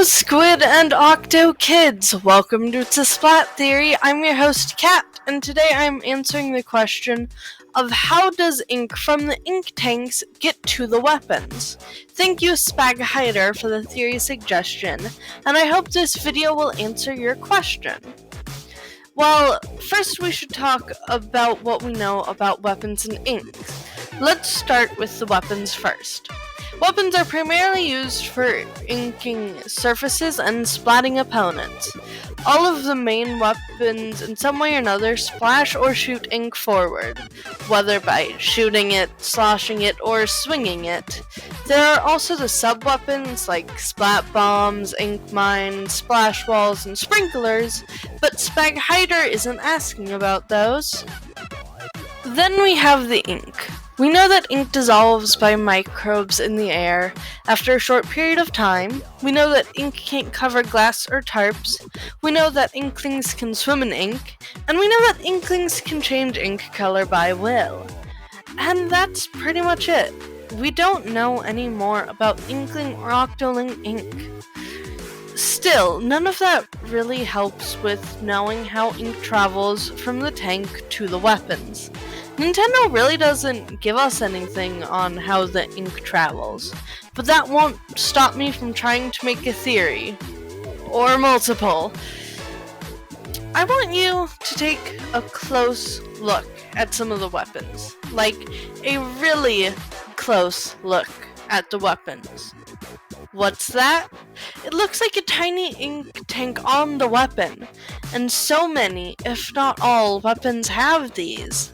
Hello, Squid and Octo kids! Welcome to Splat Theory. I'm your host, Kat, and today I'm answering the question of how does ink from the ink tanks get to the weapons? Thank you, Spaghider, for the theory suggestion, and I hope this video will answer your question. Well, first we should talk about what we know about weapons and inks. Let's start with the weapons first. Weapons are primarily used for inking surfaces and splatting opponents. All of the main weapons, in some way or another, splash or shoot ink forward, whether by shooting it, sloshing it, or swinging it. There are also the sub-weapons like splat bombs, ink mines, splash walls, and sprinklers, but Spaghider isn't asking about those. Then we have the ink. We know that ink dissolves by microbes in the air after a short period of time. We know that ink can't cover glass or tarps. We know that inklings can swim in ink. And we know that inklings can change ink color by will. And that's pretty much it. We don't know any more about inkling or octoling ink. Still, none of that really helps with knowing how ink travels from the tank to the weapons. Nintendo really doesn't give us anything on how the ink travels, but that won't stop me from trying to make a theory, or multiple. I want you to take a close look at some of the weapons, like a really close look at the weapons. What's that? It looks like a tiny ink tank on the weapon, and so many, if not all, weapons have these.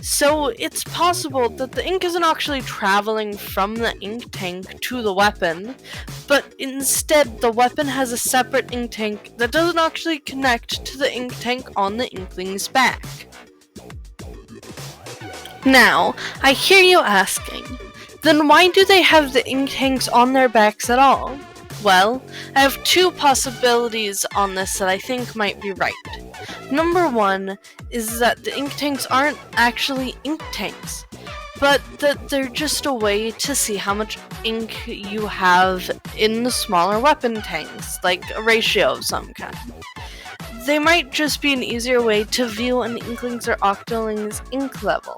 So it's possible that the ink isn't actually traveling from the ink tank to the weapon, but instead the weapon has a separate ink tank that doesn't actually connect to the ink tank on the inkling's back. Now, I hear you asking, then why do they have the ink tanks on their backs at all? Well, I have two possibilities on this that I think might be right. Number one is that the ink tanks aren't actually ink tanks, but that they're just a way to see how much ink you have in the smaller weapon tanks, like a ratio of some kind. They might just be an easier way to view an inkling's or octoling's ink level.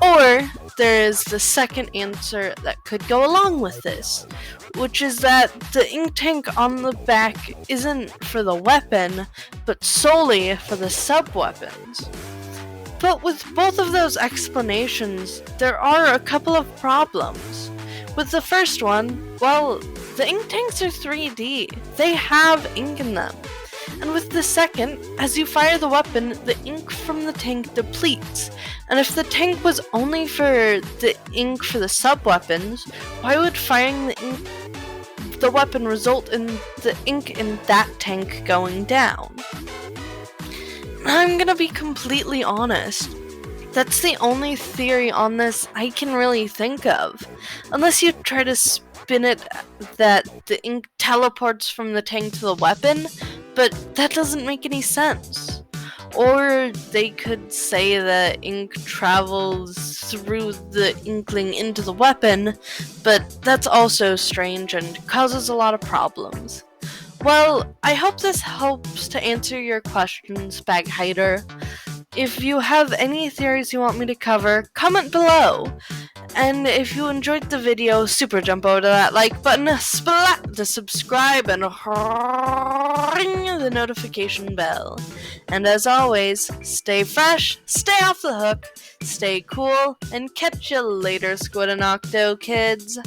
Or there is the second answer that could go along with this, which is that the ink tank on the back isn't for the weapon, but solely for the sub-weapons. But with both of those explanations, there are a couple of problems. With the first one, well, the ink tanks are 3D. They have ink in them. And with the second, as you fire the weapon, the ink from the tank depletes. And if the tank was only for the ink for the sub-weapons, why would firing the weapon result in the ink in that tank going down? I'm gonna be completely honest. That's the only theory on this I can really think of. Unless you try to spin it that the ink teleports from the tank to the weapon, but that doesn't make any sense. Or they could say that ink travels through the inkling into the weapon, but that's also strange and causes a lot of problems. Well, I hope this helps to answer your questions, Spaghider. If you have any theories you want me to cover, comment below. And if you enjoyed the video, super jump over to that like button, splat the subscribe, and ring the notification bell. And as always, stay fresh, stay off the hook, stay cool, and catch you later, Squid and Octo kids.